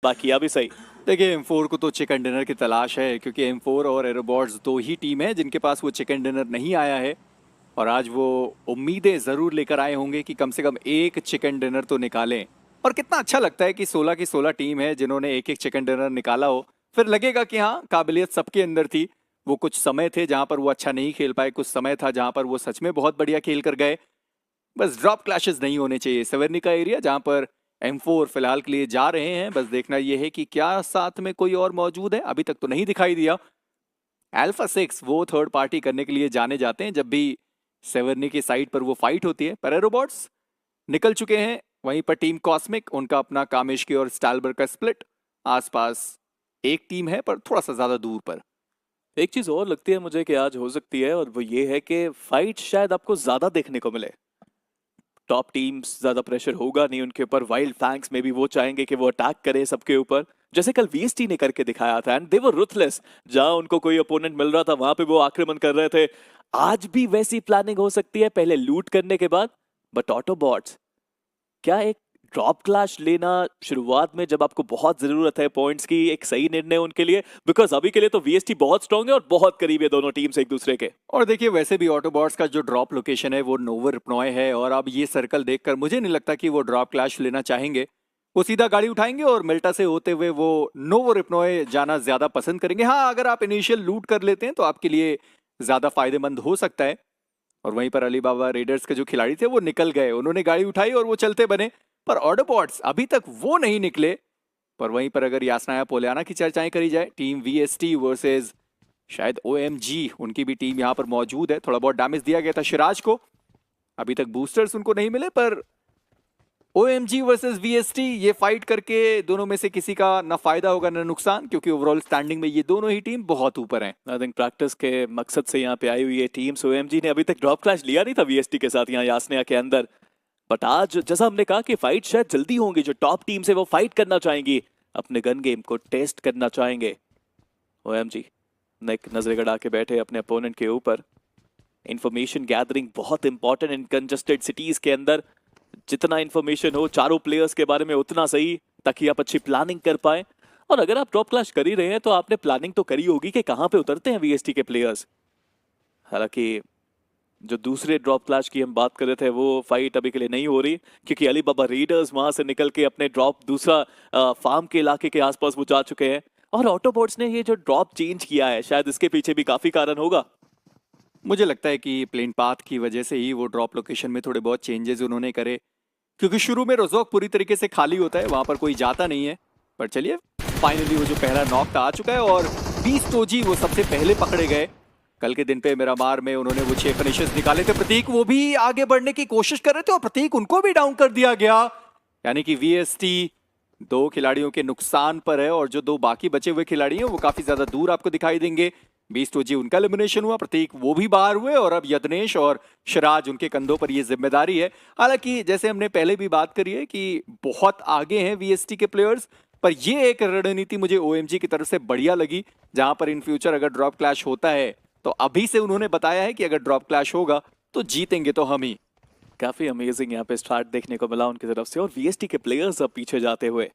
बाकी अभी सही। देखिए M4 को तो चिकन डिनर की तलाश है, क्योंकि M4 और एरोबॉट्स दो ही टीम है जिनके पास वो चिकन डिनर नहीं आया है। और आज वो उम्मीदें ज़रूर लेकर आए होंगे कि कम से कम एक चिकन डिनर तो निकालें। और कितना अच्छा लगता है कि 16 की 16 टीम है जिन्होंने एक एक चिकन डिनर निकाला हो। फिर लगेगा कि हाँ, काबिलियत सबके अंदर थी। वो कुछ समय थे जहाँ पर वो अच्छा नहीं खेल पाए, कुछ समय था जहाँ पर वो सच में बहुत बढ़िया खेल कर गए। बस ड्रॉप क्लैशेस नहीं होने चाहिए। सेवर्नी का एरिया जहाँ पर M4 फिलहाल के लिए जा रहे हैं, बस देखना यह है कि क्या साथ में कोई और मौजूद है। अभी तक तो नहीं दिखाई दिया। अल्फा 6 वो थर्ड पार्टी करने के लिए जाने जाते हैं जब भी सेवर्नी की साइड पर वो फाइट होती है। पर एरोबॉट्स निकल चुके हैं। वहीं पर टीम कॉस्मिक, उनका अपना कामेशकी और स्टालबर का स्प्लिट। आसपास एक टीम है पर थोड़ा सा ज्यादा दूर पर। एक चीज और लगती है मुझे कि आज हो सकती है, और वो ये है कि फाइट शायद आपको ज्यादा देखने को मिले। टॉप टीम्स ज्यादा प्रेशर होगा नहीं उनके ऊपर। वाइल्ड फैंक्स में भी वो चाहेंगे कि वो अटैक करे सबके ऊपर, जैसे कल वीएसटी ने करके दिखाया था। And they were ruthless. जहां उनको कोई अपोनेंट मिल रहा था वहां पे वो आक्रमण कर रहे थे। आज भी वैसी प्लानिंग हो सकती है, पहले लूट करने के बाद। बट ऑटोबॉट्स, क्या एक ड्रॉप क्लैश लेना शुरुआत में जब आपको बहुत जरूरत है पॉइंट्स की, एक सही निर्णय उनके लिए? बिकॉज अभी के लिए तो वीएसटी बहुत स्ट्रांग है और बहुत करीब है दोनों टीम्स एक दूसरे के। और देखिए, वैसे भी ऑटोबॉट्स का जो ड्रॉप लोकेशन है वो नोवर रिप्नॉय है। और अब ये सर्कल देखकर मुझे नहीं लगता कि वो ड्रॉप क्लैश लेना चाहेंगे। वो सीधा गाड़ी उठाएंगे और मिल्टा से होते हुए वो नोवर रिप्नॉय जाना ज्यादा पसंद करेंगे। हाँ, अगर आप इनिशियल लूट कर लेते हैं तो आपके लिए ज्यादा फायदेमंद हो सकता है। और वहीं पर अली बाबा रेडर्स के जो खिलाड़ी थे वो निकल गए, उन्होंने गाड़ी उठाई और वो चलते बने। पर ऑटोबॉट्स अभी तक वो नहीं निकले। पर वहीं पर अगर यासनाया पोलियाना की चर्चाएं करी जाए, टीम वीएसटी वर्सेस शायद ओएमजी, उनकी भी टीम यहाँ पर मौजूद है। थोड़ा बहुत डैमेज दिया गया था सिराज को। अभी तक बूस्टर्स उनको नहीं मिले। पर ओएमजी वर्सेस वीएसटी ये फाइट करके दोनों में से किसी का ना फायदा होगा ना नुकसान, क्योंकि ओवरऑल स्टैंडिंग में ये दोनों ही टीम बहुत ऊपर हैं। आई थिंक प्रैक्टिस के मकसद से यहाँ पे आई हुई है टीम्स। ओएमजी ने अभी तक ड्रॉप क्लैश लिया नहीं था वीएसटी के साथ यहाँ यासनिया के अंदर। बट आज जैसा हमने कहा कि फाइट शायद जल्दी होंगी, जो टॉप टीम से वो फाइट करना चाहेंगी, अपने गन गेम को टेस्ट करना चाहेंगे। ओएमजी नेक नजर गड़ा के बैठे अपने अपोनेंट के ऊपर। इंफॉर्मेशन गैदरिंग बहुत इंपॉर्टेंट इन कंजस्टेड सिटीज के अंदर। जितना इंफॉर्मेशन हो चारों प्लेयर्स के बारे में उतना सही, ताकि आप अच्छी प्लानिंग कर पाए। और अगर आप ड्रॉप क्लैश कर ही रहे हैं तो आपने प्लानिंग तो करी होगी कि कहां पे उतरते हैं वीएसटी के प्लेयर्स। हालांकि जो दूसरे ड्रॉप क्लैश की हम बात कर रहे थे वो फाइट अभी के लिए नहीं हो रही, क्योंकि अली बाबा रेडर्स वहां से निकल के अपने ड्रॉप दूसरा फार्म के इलाके के आसपास वो जा चुके हैं। और ऑटोबॉट्स ने ये जो ड्रॉप चेंज किया है, शायद इसके पीछे भी काफी कारण होगा। मुझे लगता है कि प्लेन पाथ की वजह से ही वो ड्रॉप लोकेशन में थोड़े बहुत चेंजेस उन्होंने करे, क्योंकि शुरू में रोजोक पूरी तरीके से खाली होता है, वहां पर कोई जाता नहीं है। पर चलिए, फाइनली वो जो पहला नॉक था आ चुका है और 20 टोजी वो सबसे पहले पकड़े गए। कल के दिन पे मिरामार में उन्होंने वो 6 फिनिशेस निकाले थे। प्रतीक वो भी आगे बढ़ने की कोशिश कर रहे थे और प्रतीक उनको भी डाउन कर दिया गया। यानी कि वीएसटी दो खिलाड़ियों के नुकसान पर है और जो दो बाकी बचे हुए खिलाड़ी हैं वो काफी ज्यादा दूर आपको दिखाई देंगे। 20 टोजी उनका एलिमिनेशन हुआ, प्रतीक वो भी बाहर हुए और अब यत्नेश और शिराज उनके कंधों पर ये जिम्मेदारी है। हालांकि जैसे हमने पहले भी बात करी है कि बहुत आगे हैं वीएसटी के प्लेयर्स, पर ये एक रणनीति मुझे ओएमजी की तरफ से बढ़िया लगी, जहां पर इन फ्यूचर अगर ड्रॉप क्लैश होता है तो अभी से उन्होंने बताया है कि अगर ड्रॉप क्लैश होगा तो जीतेंगे तो हम ही। काफी अमेजिंग यहाँ पे स्टार्ट देखने को मिला उनकी तरफ से, और वीएसटी के प्लेयर्स अब पीछे जाते हुए।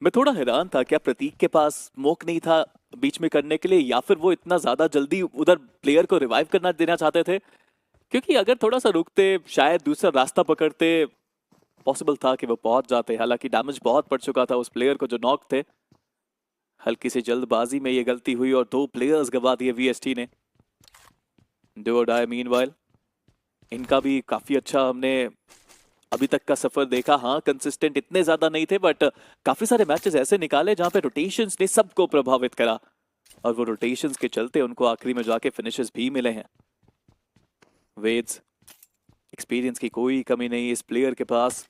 मैं थोड़ा हैरान था, क्या प्रतीक के पास स्मोक नहीं था बीच में करने के लिए, या फिर वो इतना ज्यादा जल्दी उधर प्लेयर को रिवाइव करना देना चाहते थे? क्योंकि अगर थोड़ा सा रुकते, शायद दूसरा रास्ता पकड़ते, पॉसिबल था कि वो पहुंच जाते। हालांकि डैमेज बहुत पड़ चुका था उस प्लेयर को जो नॉक थे। हल्की सी जल्दबाजी में ये गलती हुई और दो प्लेयर्स गवा दिए वीएसटी ने। डू और डाई मीनवाइल, इनका भी काफी अच्छा हमने अभी तक का सफर देखा। हाँ, कंसिस्टेंट इतने ज्यादा नहीं थे, बट काफी सारे मैचेस ऐसे निकाले जहां पे रोटेशंस ने सबको प्रभावित करा, और वो रोटेशंस के चलते उनको आखिरी में जाके फिनिशेस भी मिले हैं। वेड्स, एक्सपीरियंस की कोई कमी नहीं इस प्लेयर के पास,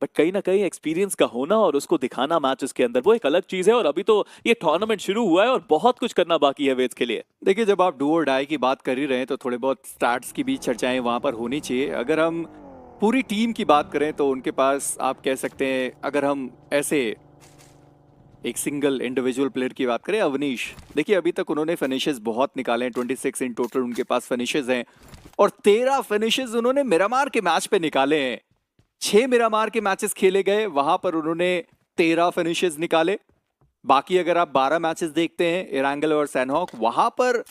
बट कहीं ना कहीं एक्सपीरियंस का होना और उसको दिखाना मैचेस के अंदर वो एक अलग चीज है। और अभी तो ये टूर्नामेंट शुरू हुआ है और बहुत कुछ करना बाकी है वेड्स के लिए। देखिए, जब आप डू और डाई की बात कर ही रहे हैं तो थोड़े बहुत स्टार्ट्स की भी चर्चाएं वहां पर होनी चाहिए। अगर हम पूरी टीम की बात करें तो उनके पास आप कह सकते हैं, अगर हम ऐसे एक सिंगल इंडिविजुअल प्लेयर की बात करें, अवनीश, देखिए अभी तक उन्होंने फिनिशेस बहुत निकाले हैं। 26 इन टोटल उनके पास फिनिशेस हैं और 13 फिनिशेस उन्होंने मिरामार के मैच पे निकाले हैं। 6 मिरामार के मैचेस खेले गए, वहां पर उन्होंने 13 फिनिशेस निकाले। बाकी अगर आप 12 मैचेस देखते हैं इरांगल और सैनहॉक, वहां पर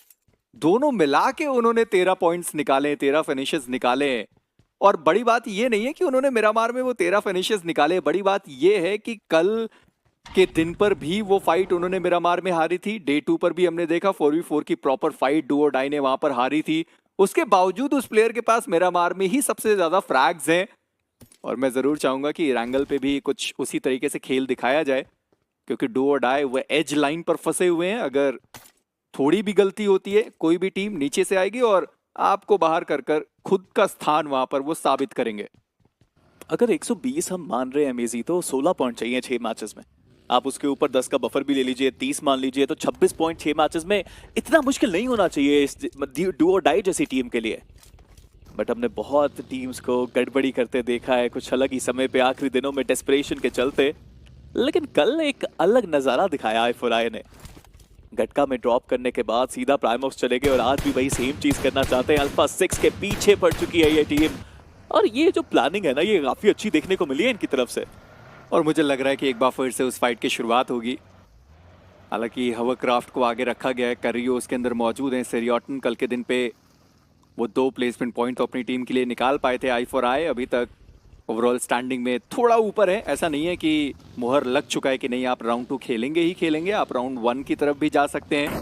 दोनों मिला के उन्होंने 13 पॉइंट्स निकाले, 13 फिनिशेस निकाले। और बड़ी बात ये नहीं है कि उन्होंने मिरामार में वो 13 फिनिशेस निकाले, बड़ी बात ये है कि कल के दिन पर भी वो फाइट उन्होंने मिरामार में हारी थी। डे 2 पर भी हमने देखा 4v4 की प्रॉपर फाइट डू और डाई ने वहां पर हारी थी। उसके बावजूद उस प्लेयर के पास मिरामार में ही सबसे ज्यादा फ्रैग्स हैं। और मैं जरूर चाहूंगा कि इरांगल पे भी कुछ उसी तरीके से खेल दिखाया जाए, क्योंकि डू और डाई वो एज लाइन पर फंसे हुए हैं। अगर थोड़ी भी गलती होती है, कोई भी टीम नीचे से आएगी और आपको बाहर कर कर खुद का स्थान वहां पर वो साबित करेंगे। अगर 120 हम मान रहे हैं मेजी, तो 16 पॉइंट चाहिए 6 मैचेस में। आप उसके ऊपर 10 का बफर भी ले लीजिए, 30 मान लीजिए, तो 26 पॉइंट 6 मैचेस में इतना मुश्किल नहीं होना चाहिए इस डू और डाई जैसी टीम के लिए। बट हमने बहुत टीम्स को गड़बड़ी करते देखा है कुछ अलग ही समय पे, आखिरी दिनों में डेस्परेशन के चलते। लेकिन कल एक अलग नजारा दिखाया i4i ने। गटका में ड्रॉप करने के बाद सीधा प्राइमॉक्स चले गए और आज भी वही सेम चीज करना चाहते हैं। अल्फा 6 के पीछे पड़ चुकी है ये टीम, और ये जो प्लानिंग है ना, ये काफी अच्छी देखने को मिली है इनकी तरफ से। और मुझे लग रहा है कि एक बार फिर से उस फाइट की शुरुआत होगी। हालांकि हवरक्राफ्ट को आगे रखा गया है, करियो उसके अंदर मौजूद है। सेरियॉटन कल के दिन पे वो 2 प्लेसमेंट पॉइंट तो अपनी टीम के लिए निकाल पाए थे। i4i अभी तक ओवरऑल स्टैंडिंग में थोड़ा ऊपर है। ऐसा नहीं है कि मुहर लग चुका है कि नहीं आप राउंड 2 खेलेंगे ही खेलेंगे, आप राउंड 1 की तरफ भी जा सकते हैं,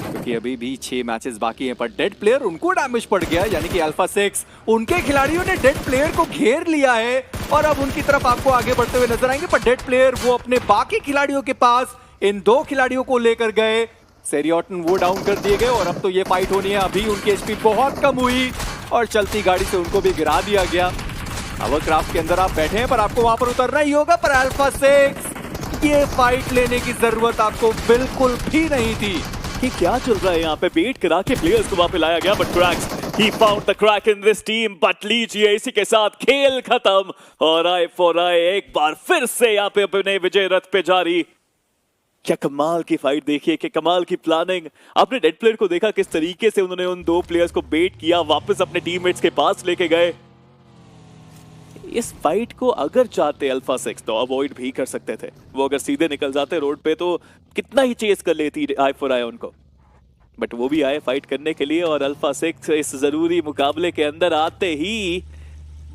क्योंकि अभी भी 6 मैचेस बाकी हैं। पर डेड प्लेयर उनको डैमेज पड़ गया, यानी कि अल्फा 6 उनके खिलाड़ियों ने डेड प्लेयर को घेर लिया है और अब उनकी तरफ आपको आगे बढ़ते हुए नजर आएंगे। पर डेड प्लेयर वो अपने बाकी खिलाड़ियों के पास इन 2 खिलाड़ियों को लेकर गए। सेरियॉटन वो डाउन कर दिए गए और अब तो ये फाइट होनी है। अभी उनकी एचपी बहुत कम हुई और चलती गाड़ी से उनको भी गिरा दिया गया। हवरक्राफ्ट के अंदर आप बैठे हैं, पर आपको वहां पर उतरना ही होगा। पर अल्फा 6 ये फाइट लेने की जरूरत आपको बिल्कुल भी नहीं थी। कि क्या चल रहा है यहाँ पे, बेट करा के प्लेयर्स को वहां पे लाया गया, but cracks he found the crack in this team. But लीजिए, इसी के साथ खेल खत्म और i4i एक बार फिर से यहाँ पे अपने विजय रथ पे जारी। क्या कमाल की फाइट देखिए, क्या कमाल की प्लानिंग। आपने डेड प्लेयर को देखा किस तरीके से उन्होंने उन 2 प्लेयर्स को बेट किया, वापस अपने टीममेट्स के पास लेके गए। इस फाइट को अगर चाहते अल्फा 6 तो अवॉइड भी कर सकते थे। वो अगर सीधे निकल जाते रोड पे तो कितना ही चेस कर लेती i4i उनको, बट वो भी आए फाइट करने के लिए। और अल्फा 6 इस जरूरी मुकाबले के अंदर आते ही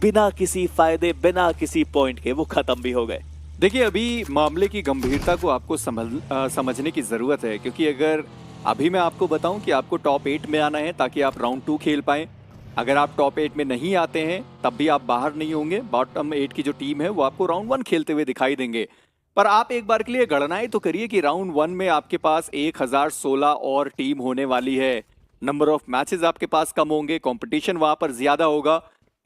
बिना किसी फायदे, बिना किसी पॉइंट के वो खत्म भी हो गए। देखिए, अभी मामले की गंभीरता को आपको समझने की जरूरत है, क्योंकि अगर अभी मैं आपको बताऊं कि आपको टॉप 8 में आना है ताकि आप राउंड 2 खेल पाएं, अगर आप टॉप 8 में नहीं आते हैं तब भी आप बाहर नहीं होंगे। बॉटम 8 की जो टीम है वो आपको राउंड 1 खेलते हुए दिखाई देंगे। पर आप एक बार के लिए गणनाएं तो करिए कि राउंड 1 में आपके पास 1016 और टीम होने वाली है। नंबर ऑफ मैचेस आपके पास कम होंगे, कंपटीशन वहां पर ज्यादा होगा।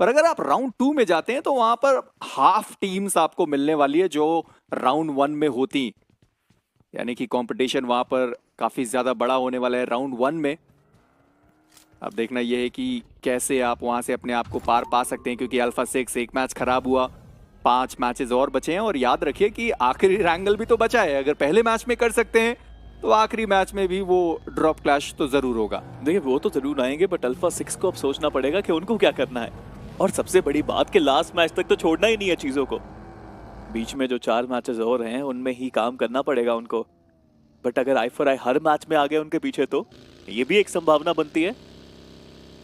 पर अगर आप राउंड 2 में जाते हैं तो वहां पर हाफ टीम्स आपको मिलने वाली है जो राउंड 1 में होती, यानी कि कंपटीशन वहां पर काफी ज्यादा बड़ा होने वाला है राउंड 1 में। अब देखना यह है कि कैसे आप वहां से अपने आप को पार पा सकते हैं, क्योंकि अल्फा 6 एक मैच खराब हुआ, 5 मैचेस और बचे हैं। और याद रखिए कि आखिरी रैंगल भी तो बचा है। अगर पहले मैच में कर सकते हैं तो आखिरी मैच में भी वो ड्रॉप क्लैश तो जरूर होगा। देखिए, वो तो जरूर आएंगे, बट अल्फा 6 को अब सोचना पड़ेगा कि उनको क्या करना है। और सबसे बड़ी बात कि लास्ट मैच तक तो छोड़ना ही नहीं है चीजों को। बीच में जो 4 मैचेस और हैं उनमें ही काम करना पड़ेगा उनको। बट अगर i4i हर मैच में आ गए उनके पीछे तो ये भी एक संभावना बनती है।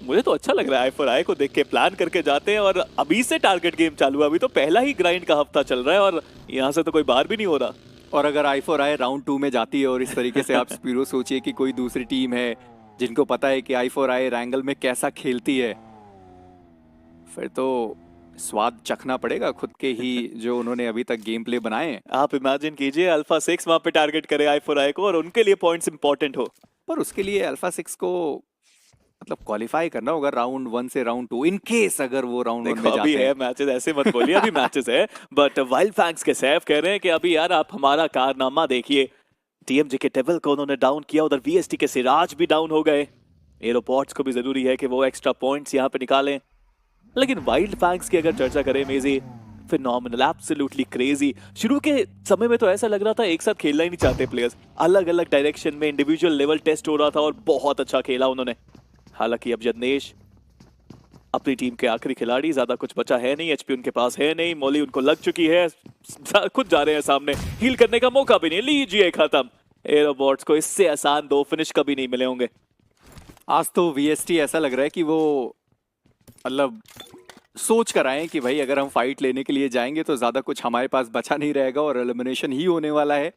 मुझे तो अच्छा लग रहा है i4i को देख के। प्लान करके जाते हैं और अभी से टारगेट गेम चालू है। अभी तो पहला ही ग्राइंड का हफ्ता चल रहा है और यहाँ से तो कोई बाहर भी नहीं हो रहा। और अगर i4i राउंड 2 में जाती है और इस तरीके से आप स्पीरो सोचिए कि कोई दूसरी टीम है जिनको पता है कि i4i रैंगल में कैसा खेलती है, फिर तो स्वाद चखना पड़ेगा खुद के ही जो उन्होंने अभी तक गेम प्ले बनाए हैं। आप इमेजिन कीजिए अल्फा 6 वहां पे टारगेट करे i4i को और उनके लिए पॉइंट्स इंपॉर्टेंट हो। पर उसके लिए अल्फा 6 को मतलब क्वालिफाई करना होगा राउंड 1 से राउंड 2, इन केस अगर वो राउंड 1 में जाते अभी हैं। है मैचेस, ऐसे मत बोलिए, अभी मैचेस है। बट वाइल्ड फैंक्स के सैफ कह रहे हैं कि अभी यार आप हमारा कारनामा देखिए। टीएमजी के टेबल को उन्होंने डाउन किया, उधर वीएसटी के सिराज भी डाउन हो गए। एरोपोर्ट्स को भी जरूरी है कि वो एक्स्ट्रा पॉइंट्स यहाँ पे निकालें। लेकिन वाइल्ड फैंक्स की अगर चर्चा करें मेजी, फिनोमिनल, एब्सोल्युटली क्रेजी। शुरू के समय में तो ऐसा लग रहा था एक साथ खेलना ही नहीं चाहते प्लेयर्स, अलग अलग डायरेक्शन में इंडिविजुअल लेवल टेस्ट हो रहा था और बहुत अच्छा खेला उन्होंने। हालांकि अब जदनेश अपनी टीम के आखिरी खिलाड़ी, ज्यादा कुछ बचा है नहीं, एचपी उनके पास है नहीं, मौली उनको लग चुकी है, खुद जा रहे हैं सामने, हील करने का मौका भी नहीं, लीजिए खत्म। एरोबॉट्स को इससे आसान 2 फिनिश कभी नहीं मिले होंगे। आज तो वीएसटी ऐसा लग रहा है कि वो मतलब सोच कर आए कि भाई अगर हम फाइट लेने के लिए जाएंगे तो ज्यादा कुछ हमारे पास बचा नहीं रहेगा और एलिमिनेशन ही होने वाला है,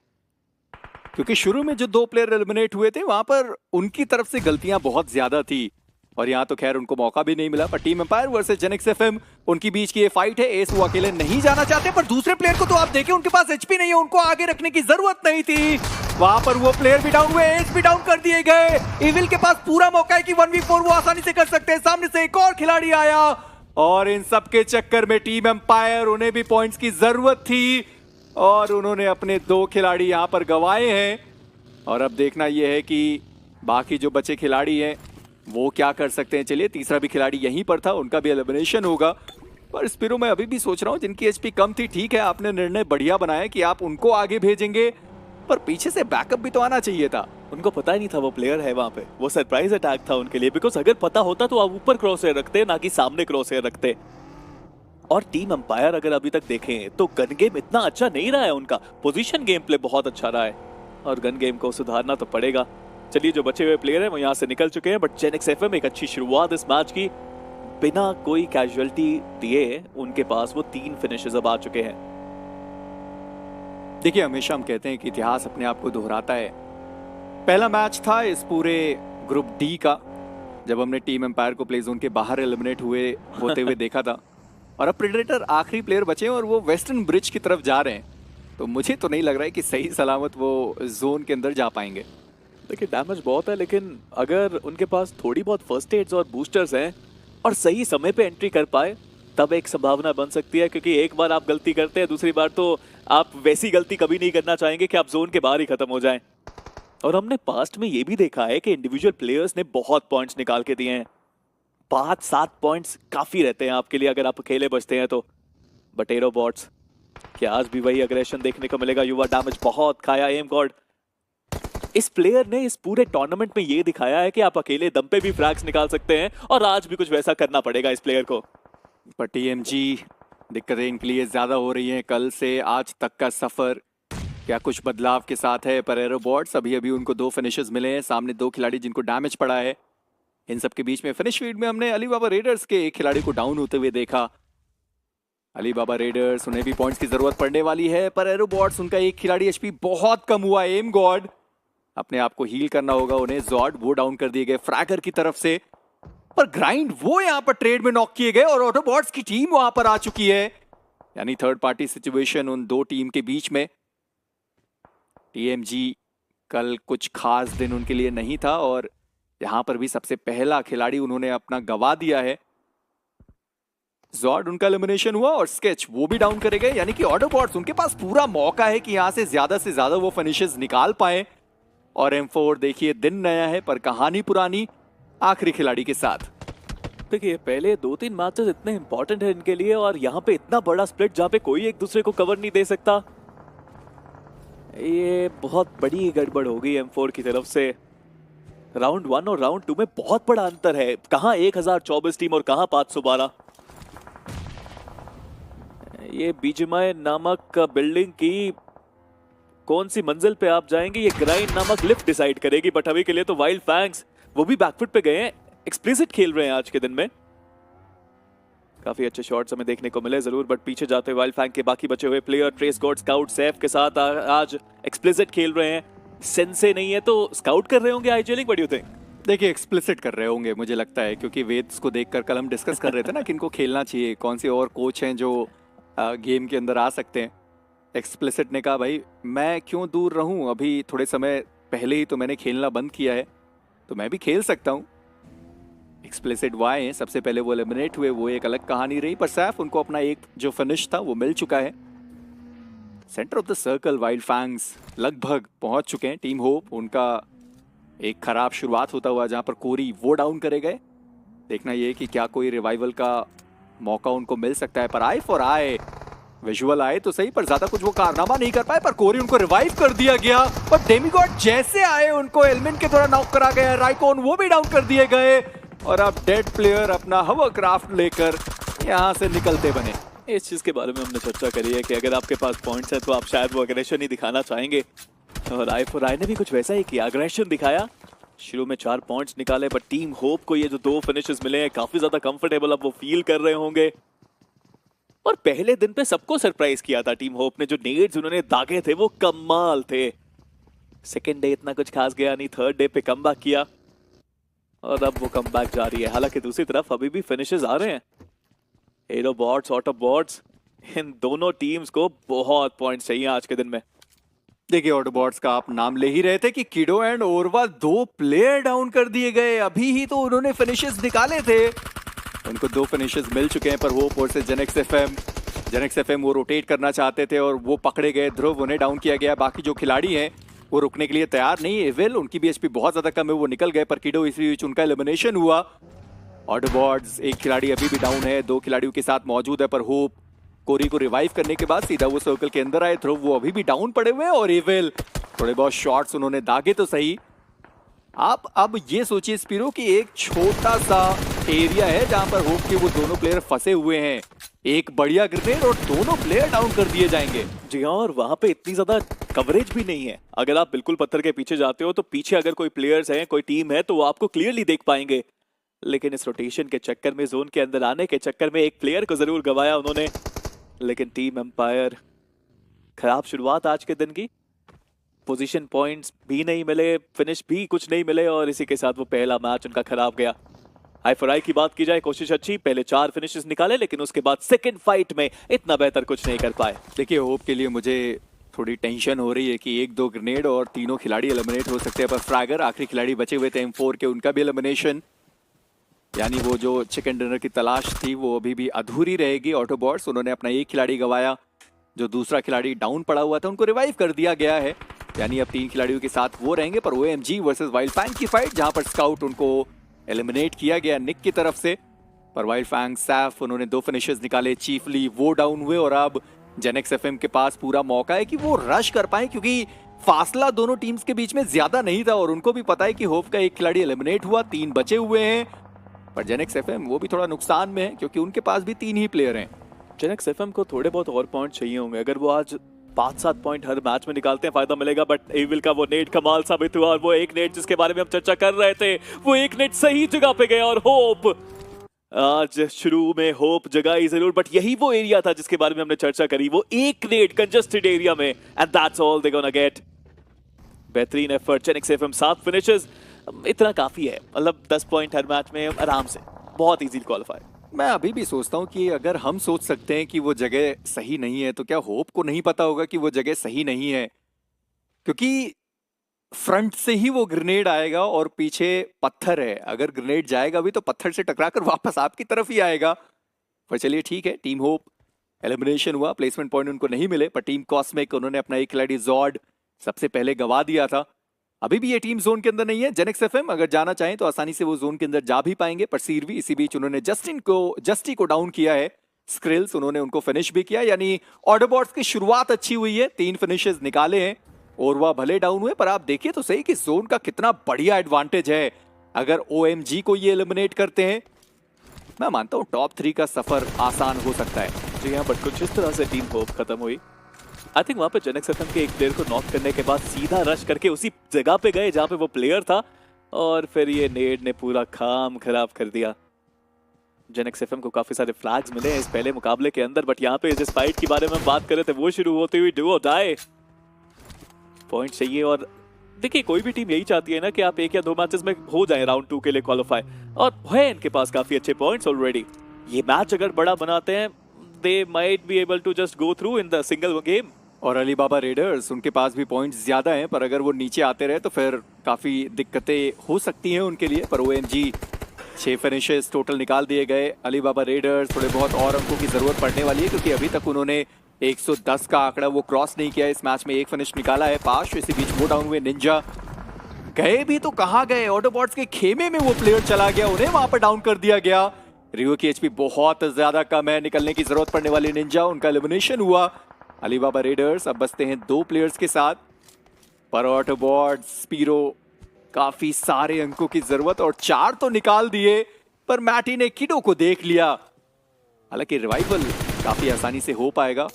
क्योंकि शुरू में जो 2 प्लेयर एलिमिनेट हुए थे वहां पर उनकी तरफ से गलतियां बहुत ज्यादा थी और यहाँ तो खैर उनको मौका भी नहीं मिला। पर टीम एम्पायर वर्सेस जेनिक्स एफएम, उनकी बीच की ये फाइट है। एस वो अकेले नहीं जाना चाहते, पर दूसरे प्लेयर को तो आप देखें, उनके पास एचपी नहीं है, उनको आगे रखने की जरूरत नहीं थी। वहां पर वो प्लेयर भी डाउन हुए, एस भी डाउन कर दिए गए। इविल के पास पूरा मौका है कि 1v4 वो आसानी से कर सकते हैं। सामने से एक और खिलाड़ी आया और इन सब के चक्कर में टीम एम्पायर, उन्हें भी पॉइंट्स की जरूरत थी और उन्होंने अपने 2 खिलाड़ी यहाँ पर गंवाए हैं। और अब देखना यह है कि बाकी जो बचे खिलाड़ी हैं वो क्या कर सकते हैं। चलिए, तीसरा भी खिलाड़ी यहीं पर था, उनका भी एलिमिनेशन होगा। पर स्पिरो, मैं अभी भी सोच रहा हूँ जिनकी एचपी कम थी, ठीक है आपने निर्णय बढ़िया बनाया कि आप उनको आगे भेजेंगे, पर पीछे से बैकअप भी तो आना चाहिए था। उनको पता ही नहीं था वो प्लेयर है वहां पे, वो सरप्राइज अटैक था उनके लिए, बिकॉज अगर पता होता तो आप ऊपर क्रॉस हेयर रखते, ना कि सामने क्रॉस हेयर रखते। और टीम अंपायर अगर अभी तक देखें तो गन गेम इतना अच्छा नहीं रहा है उनका, पोजीशन गेम प्ले बहुत अच्छा रहा है और गन गेम को सुधारना तो पड़ेगा। चलिए, जो बचे हुए प्लेयर हैं वो यहाँ से निकल चुके हैं, बट जेनिक्स एफएम एक अच्छी शुरुआत इस मैच की, बिना कोई कैजुअलिटी दिए उनके पास वो 3 फिनिशेस अब आ चुके हैं। देखिए, हमेशा हम कहते हैं कि इतिहास अपने आप को दोहराता है। पहला मैच था इस पूरे ग्रुप डी का, जब हमने टीम एम्पायर को प्ले जोन के बाहर एलिमिनेट होते हुए देखा था, और अब प्रेडेटर आखिरी प्लेयर बचे हैं और वो वेस्टर्न ब्रिज की तरफ जा रहे हैं। तो मुझे तो नहीं लग रहा है कि सही सलामत वो जोन के अंदर जा पाएंगे। देखिए, डैमेज बहुत है, लेकिन अगर उनके पास थोड़ी बहुत फर्स्ट एड्स और बूस्टर्स हैं और सही समय पे एंट्री कर पाए, तब एक संभावना बन सकती है। क्योंकि एक बार आप गलती करते हैं, दूसरी बार तो आप वैसी गलती कभी नहीं करना चाहेंगे कि आप जोन के बाहर ही खत्म हो जाएं। और हमने पास्ट में ये भी देखा है कि इंडिविजुअल प्लेयर्स ने बहुत पॉइंट्स निकाल के दिए हैं। 5-7 पॉइंट्स काफी रहते हैं आपके लिए अगर आप अकेले बचते हैं तो। बट एरोबॉट्स, क्या आज भी वही अग्रेशन देखने को मिलेगा? युवा डैमेज बहुत खाया एम गॉड। इस प्लेयर ने इस पूरे टूर्नामेंट में ये दिखाया है कि आप अकेले दम पे भी फ्रैग्स निकाल सकते हैं, और आज भी कुछ वैसा करना पड़ेगा इस प्लेयर को। पर टीएमजी, दिक्कतें इनके लिए ज्यादा हो रही हैं। कल से आज तक का सफर क्या कुछ बदलाव के साथ है? पर एरोबॉट्स अभी उनको 2 फिनिशेस मिले हैं, सामने 2 खिलाड़ी जिनको डैमेज पड़ा है। इन सब के बीच में फिनिश फीड में हमने अलीबाबा रेडर्स के एक खिलाड़ी को डाउन होते हुए देखा। अलीबाबा रेडर्स, उन्हें भी पॉइंट्स की जरूरत पड़ने वाली है, पर एरोबॉट्स, उनका एक खिलाड़ी एचपी बहुत कम हुआ। एम गॉड, अपने आप को हील करना होगा उन्हें। जॉर्ड वो डाउन कर दिए गए फ्रैगर की तरफ से, पर ग्राइंड वो यहां पर ट्रेड में नॉक किए गए और ऑटोबॉट्स की टीम वहां पर आ चुकी है। यानी थर्ड पार्टी सिचुएशन उन 2 टीम के बीच में। टीएमजी, कल कुछ खास दिन उनके लिए नहीं था और यहां पर भी सबसे पहला खिलाड़ी उन्होंने अपना गवा दिया है। जॉर्ड, उनका एलिमिनेशन हुआ और स्केच वो भी डाउन करे गए। यानी कि ऑटोबॉट्स, उनके पास पूरा मौका है कि यहां से ज्यादा वो फिनिशेस निकाल पाए। और M4, देखिए, दिन नया है पर कहानी पुरानी, आखिरी खिलाड़ी के साथ। देखिए, पहले 2-3 मैचेस इतने इंपॉर्टेंट है इनके लिए, और यहाँ पे इतना बड़ा स्प्लिट जहाँ पे कोई एक दूसरे को कवर नहीं दे सकता, ये बहुत बड़ी गड़बड़ हो गई M4 की तरफ से। राउंड 1 और राउंड 2 में बहुत बड़ा अंतर है, कहाँ 1024 टीम और कहाँ 512। ये बीजीमय नामक बिल्डिंग की कौन सी मंजिल पे आप जाएंगे, ये ग्राइंड नामक लिफ्ट डिसाइड करेगी। बट अभी के लिए तो वाइल्ड फैंग्स, वो भी बैकफुट पे गए हैं, एक्सप्लिसिट खेल रहे हैं आज के दिन में। काफी अच्छे शॉट्स हमें देखने को मिले जरूर, बट पीछे जाते हुए वाइल्ड फैंग के बाकी बचे हुए player, trace God, scout, Saif के साथ आज एक्सप्लिसिट खेल रहे हैं। सेंसे नहीं है तो स्काउट कर रहे होंगे आईजेलिंग, व्हाट डू यू थिंक? देखिए, एक्सप्लिसिट कर रहे होंगे मुझे लगता है, क्योंकि वेद्स को देखकर कल हम डिस्कस कर रहे थे ना कि इनको खेलना चाहिए, कौन से और कोच हैं जो गेम के अंदर आ सकते हैं। एक्सप्लिसिट ने कहा, भाई मैं क्यों दूर रहूं, अभी थोड़े समय पहले ही तो मैंने खेलना बंद किया है, तो मैं भी खेल सकता हूं। एक्सप्लिसिट वाई हैं, सबसे पहले वो एलिमिनेट हुए, वो एक अलग कहानी रही, पर सैफ, उनको अपना एक जो फिनिश था वो मिल चुका है। Centre of the circle wild fangs लगभग पहुंच चुके हैं। टीम होप, उनका एक खराब शुरुआत होता हुआ जहां पर कोरी वो डाउन करे गए। देखना ये कि क्या कोई रिवाइवल का मौका उनको मिल सकता है, पर आई फॉर आई, विजुअल आए तो सही, पर ज्यादा कुछ वो कारनामा नहीं कर पाए। पर कोरी, उनको रिवाइव कर दिया गया, और डेमिगॉड जैसे आए उनको एलिमेंट के द्वारा नॉक करा गया। राइकोन वो भी डाउन कर दिए गए, और अब डेड प्लेयर अपना हवरक्राफ्ट लेकर यहाँ से निकलते बने। इस चीज के बारे में हमने चर्चा करी है कि अगर आपके पास पॉइंट्स है तो आप शायद वो अग्रेशन ही दिखाना चाहेंगे, और आई फॉर आई ने भी कुछ वैसा ही किया, अग्रेशन दिखाया। शुरू में 4 पॉइंट्स निकाले, बट टीम होप को ये जो 2 फिनिशेस मिले हैं काफी ज्यादा कंफर्टेबल अब वो फील कर रहे होंगे। और पहले दिन पे सबको सरप्राइज किया था टीम होप ने, जो नेड्स उन्होंने दागे थे वो कमाल थे। सेकेंड डे इतना कुछ खास गया नहीं, थर्ड डे पे कमबैक किया और अब वो कमबैक जारी है। हालांकि दूसरी तरफ अभी भी फिनिशेस आ रहे हैं। एरो बॉट्स, ऑटो बॉट्स, इन दोनों टीम्स को बहुत पॉइंट्स चाहिए आज के दिन में। देखिए ऑटोबॉट्स का आप नाम ले ही रहे थे कि किडो एंड ओरवा 2 प्लेयर डाउन कर दिए गए। अभी ही तो उन्होंने फिनिशेस निकाले थे, उनको 2 फिनिशेस मिल चुके हैं। पर होप और से जेनेक्स एफएम वो रोटेट करना चाहते थे और वो पकड़े गए। ध्रुव, उन्हें डाउन किया गया। बाकी जो खिलाड़ी हैं वो रुकने के लिए तैयार नहीं। एविल, उनकी भी एचपी बहुत ज्यादा कम है, वो निकल गए। पर किडो इसी बीच उनका एलिमिनेशन हुआ। ऑटोबॉट्स एक खिलाड़ी अभी भी डाउन है, 2 खिलाड़ियों के साथ मौजूद है। पर होप कोरी को रिवाइव करने के बाद सीधा वो सर्कल के अंदर आए। ध्रुव वो अभी भी डाउन पड़े हुए हैं और एविल थोड़े बहुत शॉट्स उन्होंने दागे तो सही। आप अब ये सोचिए स्पीरो कि एक छोटा सा एरिया है जहां पर होप के वो दोनों प्लेयर फंसे हुए हैं। एक बढ़िया ग्रेनेड और दोनों प्लेयर डाउन कर दिए जाएंगे। जी हाँ, और वहां पे इतनी ज्यादा कवरेज भी नहीं है। अगर आप बिल्कुल पत्थर के पीछे जाते हो तो पीछे अगर कोई प्लेयर्स हैं, कोई टीम है, तो वो आपको क्लियरली देख पाएंगे। लेकिन इस रोटेशन के चक्कर में, जोन के अंदर आने के चक्कर में एक प्लेयर को जरूर गवाया उन्होंने। लेकिन टीम एम्पायर, खराब शुरुआत आज के दिन की। पोजीशन पॉइंट्स भी नहीं मिले, फिनिश भी कुछ नहीं मिले, और इसी के साथ वो पहला मैच उनका खराब गया। आई फॉर आई की बात की जाए, कोशिश अच्छी, पहले 4 फिनिशेस निकाले, लेकिन उसके बाद सेकंड फाइट में इतना बेहतर कुछ नहीं कर पाए। देखिए होप के लिए मुझे थोड़ी टेंशन हो रही है कि 1-2 ग्रेनेड और तीनों खिलाड़ी एलिमिनेट हो सकते हैं। पर फ्रैगर आखिरी खिलाड़ी बचे हुए थे M4 के, उनका भी एलिमिनेशन, यानी वो जो चिकन डिनर की तलाश थी वो अभी भी अधूरी रहेगी। ऑटोबॉट्स, उन्होंने अपना एक खिलाड़ी गवाया, जो दूसरा खिलाड़ी डाउन पड़ा हुआ था उनको रिवाइव कर दिया गया है। यानी अब 3 खिलाड़ियों के साथ वो रहेंगे। पर OMG वर्सेस वाइल्ड फैंग की फाइट, जहां पर स्काउट उनको एलिमिनेट किया गया निक की तरफ से। पर वाइल्ड फैंग, सैफ, उन्होंने 2 फिनिशेस निकाले। चीफली वो डाउन हुए और अब जेनेक्स एफएम के पास पूरा मौका है कि वो रश कर पाए, क्योंकि फासला दोनों टीम्स के बीच में ज्यादा नहीं था और उनको भी पता है कि होप का एक खिलाड़ी एलिमिनेट हुआ, 3 बचे हुए हैं। पर जेनेक्स एफएम वो भी थोड़ा नुकसान में है, क्योंकि उनके पास भी 3 ही प्लेयर हैं। जेनेक्स एफएम को थोड़े बहुत और पॉइंट चाहिए होंगे। अगर वो आज 5-7 पॉइंट हर मैच में निकालते हैं, फायदा मिलेगा। बट एविल का वो नेट कमाल साबित हुआ, और वो एक नेट जिसके बारे में हम चर्चा कर रहे थे, वो एक नेट सही जगह पे गया। और होप, आज शुरू में होप जगाई जरूर, बट यही वो एरिया था जिसके बारे में हमने चर्चा करी, वो एक नेट कंजस्टेड एरिया में, and that's all they gonna get. बेहतरीन एफर्ट, जेनेक्स एफएम 7 फिनिशेस, इतना काफी है। मतलब 10 पॉइंट हर मैच में आराम से, बहुत इजी क्वालिफाई। मैं अभी भी सोचता हूं कि अगर हम सोच सकते हैं कि वो जगह सही नहीं है, तो क्या होप को नहीं पता होगा कि वो जगह सही नहीं है? क्योंकि फ्रंट से ही वो ग्रेनेड आएगा और पीछे पत्थर है। अगर ग्रेनेड जाएगा भी तो पत्थर से टकराकर वापस आपकी तरफ ही आएगा। पर चलिए ठीक है, टीम होप एलिमिनेशन हुआ, प्लेसमेंट पॉइंट उनको नहीं मिले। पर टीम कॉस्मिक, उन्होंने अपना एक खिलाड़ी जॉर्ड सबसे पहले गवा दिया था। अभी भी ये टीम जोन के अंदर नहीं है। जेनेक्स एफएम अगर जाना चाहें तो आसानी से वो जोन के अंदर जा भी पाएंगे। पर सीरवी, इसी बीच उन्होंने जस्टी को डाउन किया है। स्क्रिल्स, उन्होंने उनको फिनिश भी किया। यानी ऑटोबॉट्स की शुरुआत अच्छी हुई है, 3 फिनिशेस निकाले हैं। और वह भले डाउन हुए, पर आप देखिए तो सही कि जोन का कितना बढ़िया एडवांटेज है। अगर OMG को ये एलिमिनेट करते हैं, मैं मानता हूं टॉप 3 का सफर आसान हो सकता है। जी हाँ, बट कुछ इस तरह से टीम होप खत्म हुई। आई थिंक वहां पे जेनेक्स एफएम के एक प्लेयर को नॉक करने के बाद सीधा रश करके उसी जगह पे गए जहां पे वो प्लेयर था, और फिर ये नेड ने पूरा काम खराब कर दिया। जेनेक्स एफएम को काफी सारे फ्लैग्स मिले हैं इस पहले मुकाबले के अंदर, बट यहाँ पे जिस फाइट के बारे में हम बात कर रहे थे वो शुरू होती हुई डू और डाई। पॉइंट चाहिए, और देखिए कोई भी टीम यही चाहती है ना कि आप 1 या 2 मैचेस में हो जाए राउंड 2 के लिए क्वालिफाई, और है इनके पास काफी अच्छे पॉइंट्स ऑलरेडी। ये मैच अगर बड़ा बनाते हैं, they might be able to just go through in the single game. और अली बाबा रेडर्स, उनके पास भी पॉइंट्स ज्यादा हैं, पर अगर वो नीचे आते रहे तो फिर काफी दिक्कतें हो सकती हैं उनके लिए। पर OMG 6 फिनिशेस टोटल निकाल दिए गए। अली बाबा रेडर्स थोड़े बहुत और अंकों की जरूरत पड़ने वाली है, क्योंकि अभी तक उन्होंने 110 का आंकड़ा वो क्रॉस नहीं किया। इस मैच में 1 फिनिश निकाला है। पाश, इसी बीच वो डाउन हुए। निंजा गए भी तो कहाँ गए, ऑटोबॉट्स के खेमे में वो प्लेयर चला गया, उन्हें वहां पर डाउन कर दिया गया। रियो की HP बहुत ज्यादा कम है, निकलने की जरूरत पड़ने वाली निंजा, उनका एलिमिनेशन हुआ। अली बाबा रेडर्स अब बचते हैं 2 प्लेयर्स के साथ। पर ऑटोबॉट्स, स्पीरो काफी सारे अंकों की जरूरत और 4 तो निकाल दिए, पर मैटी ने किडो को देख लिया। हालांकि रिवाइवल काफी आसानी से हो पाएगा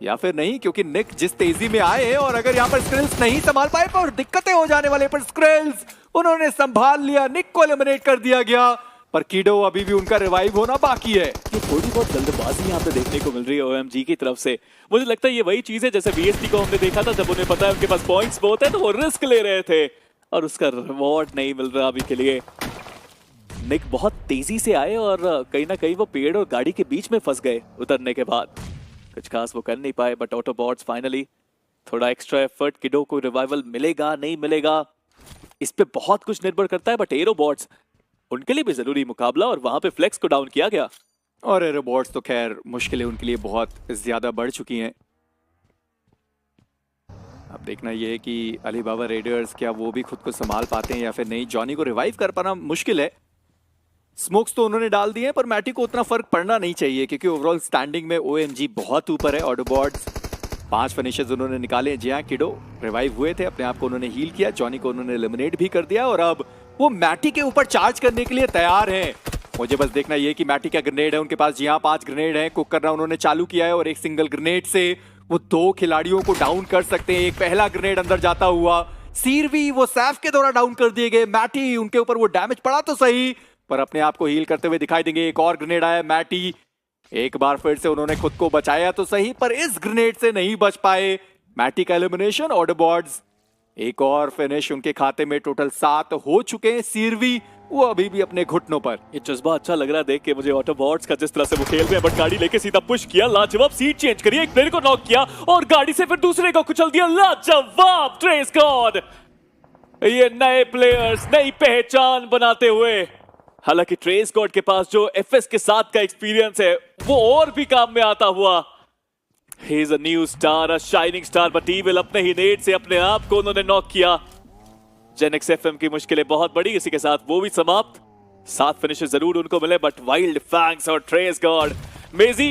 या फिर नहीं, क्योंकि निक जिस तेजी में आए हैं और अगर यहाँ पर स्क्रिल्स नहीं संभाल पाए और दिक्कतें हो जाने वाले, पर स्क्रिल्स उन्होंने संभाल लिया, निक को एलिमिनेट कर दिया गया। पर किडो अभी भी उनका रिवाइव होना बाकी है। ये थोड़ी बहुत जल्दबाजी यहाँ पे देखने को मिल रही है ओएमजी की तरफ से। मुझे लगता है ये वही चीज है जैसे वीएसटी को हमने देखा था, जब उन्हें पता है उनके पास पॉइंट्स बहुत है तो वो रिस्क ले रहे थे और उसका रिवॉर्ड नहीं मिल रहा अभी के लिए। निक बहुत तेजी से आए और कहीं ना कहीं वो पेड़ और गाड़ी के बीच में फंस गए। उतरने के बाद कुछ खास वो कर नहीं पाए, बट ऑटोबॉट्स फाइनली थोड़ा एक्स्ट्रा एफर्ट, किडो को रिवाइवल मिलेगा नहीं मिलेगा इस पे बहुत कुछ निर्भर करता है, बट एरोबॉट्स उनके लिए भी जरूरी मुकाबला और वहां पे फ्लेक्स को डाउन किया गया। और एरोबॉट्स तो खैर मुश्किलें उनके लिए बहुत ज्यादा बढ़ चुकी हैं। अब देखना यह है कि अलीबाबा रेडर्स क्या वो भी खुद को संभाल पाते हैं या फिर नहीं। जॉनी को रिवाइव कर पाना मुश्किल है। स्मोक्स तो उन्होंने डाल दिए हैं, पर मैटी को उतना फर्क पड़ना नहीं चाहिए क्योंकि ओवरऑल स्टैंडिंग में ओएमजी बहुत ऊपर है। ऑटोबॉट्स 5 फिनिशेस उन्होंने निकाले। जी हाँ, किडो रिवाइव हुए थे, अपने आप को उन्होंने हील किया, जॉनी को उन्होंने एलिमिनेट भी कर दिया और अब वो मैटी के ऊपर चार्ज करने के लिए तैयार हैं। मुझे बस देखना ये कि मैटी क्या ग्रेनेड है उनके पास। जी हाँ, 5 ग्रेनेड है। कुक करना उन्होंने चालू किया है और एक सिंगल ग्रेनेड से वो 2 खिलाड़ियों को डाउन कर सकते हैं। एक पहला ग्रेनेड अंदर जाता हुआ, सीरवी वो सैफ के द्वारा डाउन कर दिए गए। मैटी उनके ऊपर वो डैमेज पड़ा तो सही, पर अपने आप को हील करते हुए दिखाई देंगे। एक और ग्रेनेड आया, मैटी एक बार फिर से उन्होंने खुद को बचाया तो सही, पर इस ग्रेनेड से नहीं बच पाए। मैटी का एलिमिनेशन। ऑटोबॉट्स एक और फिनिश उनके खाते में, टोटल 7 हो चुके हैं। सीरवी वो अभी भी अपने घुटनों पर। ये जज्बा अच्छा लग रहा है देख के मुझे ऑटोबॉट्स का, जिस तरह से वो खेल रहे हैं। बट गाड़ी लेके सीधा पुश किया, लाजवाब सीट चेंज करिए, एक प्लेयर को नॉक किया और गाड़ी से फिर दूसरे को कुचल दिया। लाजवाब ट्रेस गॉड, ये नए प्लेयर्स नई पहचान बनाते हुए। हालांकि ट्रेस गॉड के पास जो एफएस के साथ का एक्सपीरियंस है वो और भी काम में आता हुआ। He is a new star, a shining star, but evil अपने ही नेट से अपने आप को उन्होंने नॉक किया। जेनेक्स एफएम की मुश्किलें बहुत बड़ी, इसी के साथ वो भी समाप्त। 7 फिनिशेस जरूर उनको मिले, बट वाइल्ड फैंग्स और ट्रेस गॉड मेजी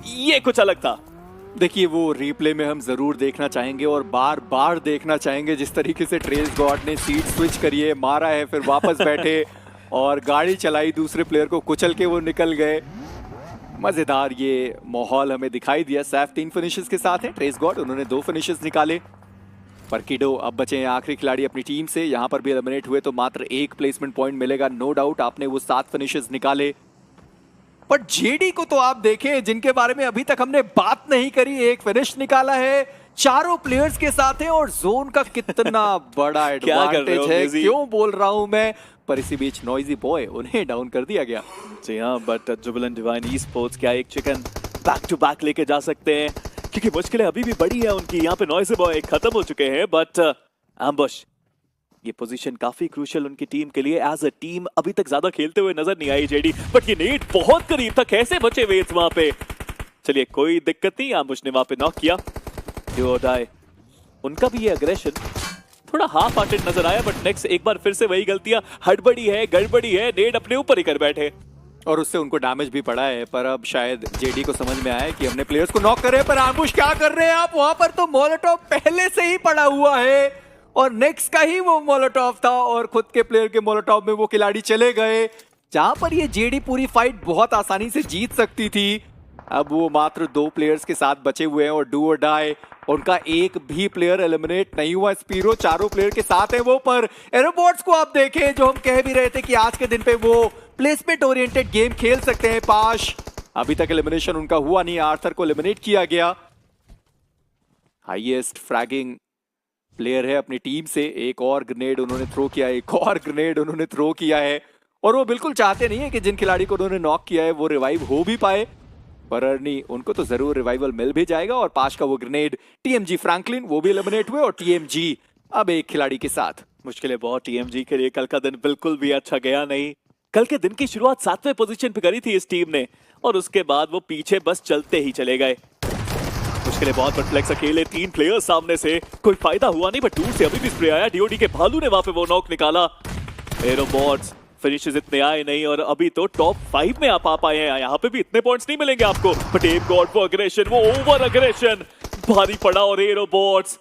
ये कुछ अलग था। देखिए वो रिप्ले में हम जरूर देखना चाहेंगे और बार बार देखना चाहेंगे जिस तरीके से ट्रेस गॉड ने सीट स्विच करिए, मारा है, फिर वापस बैठे और गाड़ी चलाई, दूसरे प्लेयर को कुचल के वो निकल गए। मजेदार ये माहौल हमें दिखाई दिया। सैफ 3 फिनिशेस के साथ हैं, ट्रेस गॉड उन्होंने 2 फिनिशेस निकाले। पर किडो अब बचे हैं आखिरी खिलाड़ी अपनी टीम से। यहां पर भी एलिमिनेट हुए तो मात्र 1 प्लेसमेंट पॉइंट मिलेगा। नो डाउट आपने वो 7 फिनिशेस निकाले, पर जेडी को तो आप देखें जिनके बारे में अभी तक हमने बात नहीं करी। 1 फिनिश निकाला है, चारों प्लेयर्स के साथ हैं और जोन का कितना बड़ा एडवांटेज है, क्यों बोल रहा हूं मैं। पर इसी बीच नॉइजी बॉय उन्हें डाउन कर दिया गया। जी हाँ, but Jubilant divine e sports क्या एक चिकन बैक टू बैक लेके जा सकते हैं, क्योंकि मुश्किलें अभी भी बड़ी है उनकी। यहाँ पे नॉइजी बॉय खत्म हो चुके हैं, बट एम्बुश ये पोजीशन काफी क्रूशियल उनकी टीम के लिए। एज अ टीम अभी तक ज्यादा खेलते हुए नजर नहीं आई जेडी, बट ये नेट बहुत करीब था, कैसे बचे वेट्स वहां पे। चलिए कोई दिक्कत नहीं, एम्बुश ने वहां पे नॉक किया। डू और डाई उनका भी ये अग्रेशन थोड़ा हाफ हार्टेड नजर आया, बट नेक्स्ट एक बार फिर से वही गलतियां, हड़बड़ी है, गड़बड़ी है, नेट अपने ऊपर ही कर बैठे और उससे उनको डैमेज भी पड़ा है। पर अब शायद जेडी को समझ में आया कि हमने प्लेयर्स को नॉक करे, पर एम्बुश क्या कर रहे हैं आप वहां पर। तो मोलोटॉव पहले से ही पड़ा हुआ है और नेक्स्ट का ही वो मोलोटॉव था और खुद के प्लेयर के मोलोटॉव में वो खिलाड़ी चले गए, जहां पर ये जेडी पूरी फाइट बहुत आसानी से जीत सकती थी। अब वो मात्र 2 प्लेयर्स के साथ बचे हुए हैं और डू और डाई उनका एक भी प्लेयर एलिमिनेट नहीं हुआ। स्पीरो चारों प्लेयर के साथ है वो, पर एरोबॉट्स को आप देखें, जो हम कह भी रहे थे कि आज के दिन पे वो प्लेसमेंट ओरिएंटेड गेम खेल सकते हैं। पाश अभी तक एलिमिनेशन उनका हुआ नहीं, आर्थर को एलिमिनेट किया गया। हाईएस्ट फ्रैगिंग प्लेयर है अपनी टीम से। एक और ग्रेनेड उन्होंने थ्रो किया, एक और ग्रेनेड उन्होंने थ्रो किया है और वो बिल्कुल चाहते नहीं है कि जिन खिलाड़ी को उन्होंने नॉक किया है वो रिवाइव हो भी पाए, पर अर्नी उनको तो जरूर रिवाइवल मिल भी जाएगा। और पाश का वो ग्रेनेड, टीएमजी फ्रैंकलिन वो भी एलिमिनेट हुए और टीएमजी अब एक खिलाड़ी के साथ। मुश्किलें बहुत टीएमजी के लिए, कल का दिन बिल्कुल भी अच्छा गया नहीं। कल के दिन की शुरुआत 7वें पोजीशन पे करी थी इस टीम ने और उसके बाद वो पीछे बस चलते ही चले गए। मुश्किलें बहुत, बट फ्लेक्स अकेले 3 प्लेयर्स सामने से, कोई फायदा हुआ नहीं, बट दूर से अभी भी स्प्रे आया। डीओडी के भालू ने वहां पे वो नॉक निकाला। एरोबॉट्स फिनिशेस इतने आए नहीं और अभी तो टॉप 5 में आप आ पाए हैं। यहाँ पे भी इतने पॉइंट्स नहीं मिलेंगे आपको, बट एम गॉड वो अग्रेशन, वो ओवर अग्रेशन भारी पड़ा और एरोबॉट्स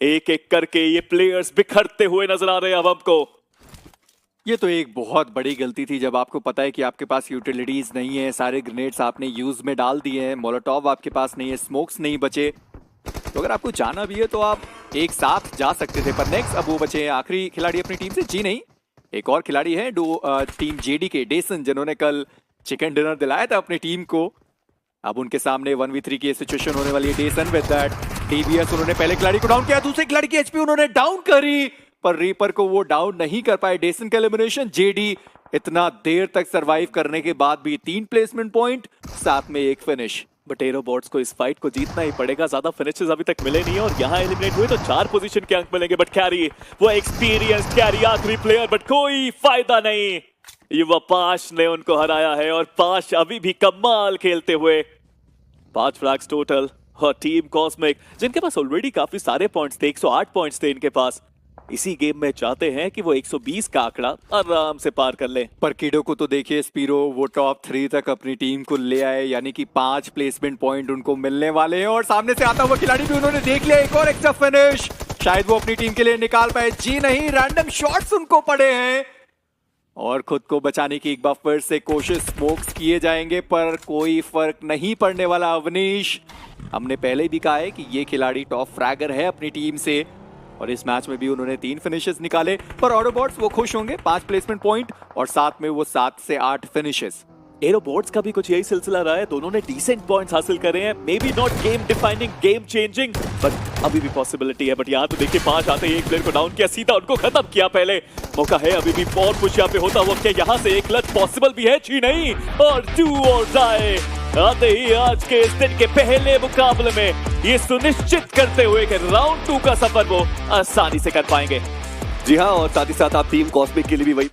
एक एक करके ये प्लेयर्स बिखरते हुए नजर आ रहे हैं अब हमको। ये तो एक बहुत बड़ी गलती थी जब आपको पता है कि आपके पास यूटिलिटीज नहीं है, सारे ग्रेनेड्स आपने यूज में डाल दिए हैं, मोलोटॉव आपके पास नहीं है, स्मोक्स नहीं बचे। तो अगर आपको जाना भी है तो आप एक साथ जा सकते थे। पर नेक्स्ट अब वो बचे हैं आखिरी खिलाड़ी अपनी टीम से। जी नहीं, एक और खिलाड़ी है टीम जेडी के, डेसन, जिन्होंने कल चिकन डिनर दिलाया था अपनी टीम को। अब उनके सामने 1v3 की सिचुएशन होने वाली है। डेसन विद दैट टीबीएस, उन्होंने पहले खिलाड़ी को डाउन किया, दूसरे खिलाड़ी की एचपी उन्होंने डाउन करी, पर रीपर को वो डाउन नहीं कर पाए। डेसन का एलिमिनेशन। जेडी इतना देर तक सरवाइव करने के बाद भी 3 प्लेसमेंट पॉइंट, साथ में एक फिनिश। बट एरोबॉट्स को इस फाइट को जीतना ही पड़ेगा, ज्यादा फिनिशेस अभी तक मिले नहीं है और यहाँ एलिमिनेट हुए तो 4 पोजीशन के अंक मिलेंगे। बट कैरी, वो एक्सपीरियंस कैरी आखिरी प्लेयर, बट कोई फायदा नहीं। युवा पाश ने उनको हराया है और पाश अभी भी कमाल खेलते हुए। 5 फ्लैग्स टोटल और टीम कॉस्मिक, जिनके पास ऑलरेडी काफी सारे पॉइंट्स थे, 108 पॉइंट्स थे इनके पास, इसी गेम में चाहते हैं कि वो 120 का आंकड़ा आराम से पार कर लें। पर किडो को तो देखिए, स्पीरो वो टॉप 3 तक अपनी टीम को ले आए, यानी कि 5 प्लेसमेंट पॉइंट उनको मिलने वाले हैं। और सामने से आता हुआ खिलाड़ी भी उन्होंने देख लिया, एक और एक्स्ट्रा फिनिश शायद वो अपनी टीम के लिए निकाल पाए। जी नहीं, रैंडम शॉट्स उनको पड़े हैं और खुद को बचाने की एक बार फिर से कोशिश। स्मोक्स किए जाएंगे पर कोई फर्क नहीं पड़ने वाला। अवनीश, हमने पहले भी कहा है कि ये खिलाड़ी टॉप फ्रैगर है अपनी टीम से और इस मैच में भी उन्होंने 3 फिनिशेस निकाले। पर ऑटोबॉट्स वो खुश होंगे, 5 प्लेसमेंट पॉइंट और साथ में वो 7 से 8 फिनिशेस। एरोबॉट्स का भी कुछ यही सिलसिला रहा है, दोनों ने डिसेंट पॉइंट्स हासिल करे हैं। May be not game defining, game changing, but अभी भी पॉसिबिलिटी है। बट यहाँ तो देखिए 5 आते ही एक प्लेयर को डाउन किया, सीधा उनको खत्म किया। पहले मौका है अभी भी और कुछ यहाँ पे होता हुआ, क्या यहाँ से एक क्लच पॉसिबल भी है? जी नहीं, और 2 और डाई आते ही आज के इस दिन के पहले मुकाबले में ये सुनिश्चित करते हुए कि राउंड 2 का सफर वो आसानी से कर पाएंगे। जी हाँ, और साथ ही साथ आप टीम कॉस्मिक के लिए भी वही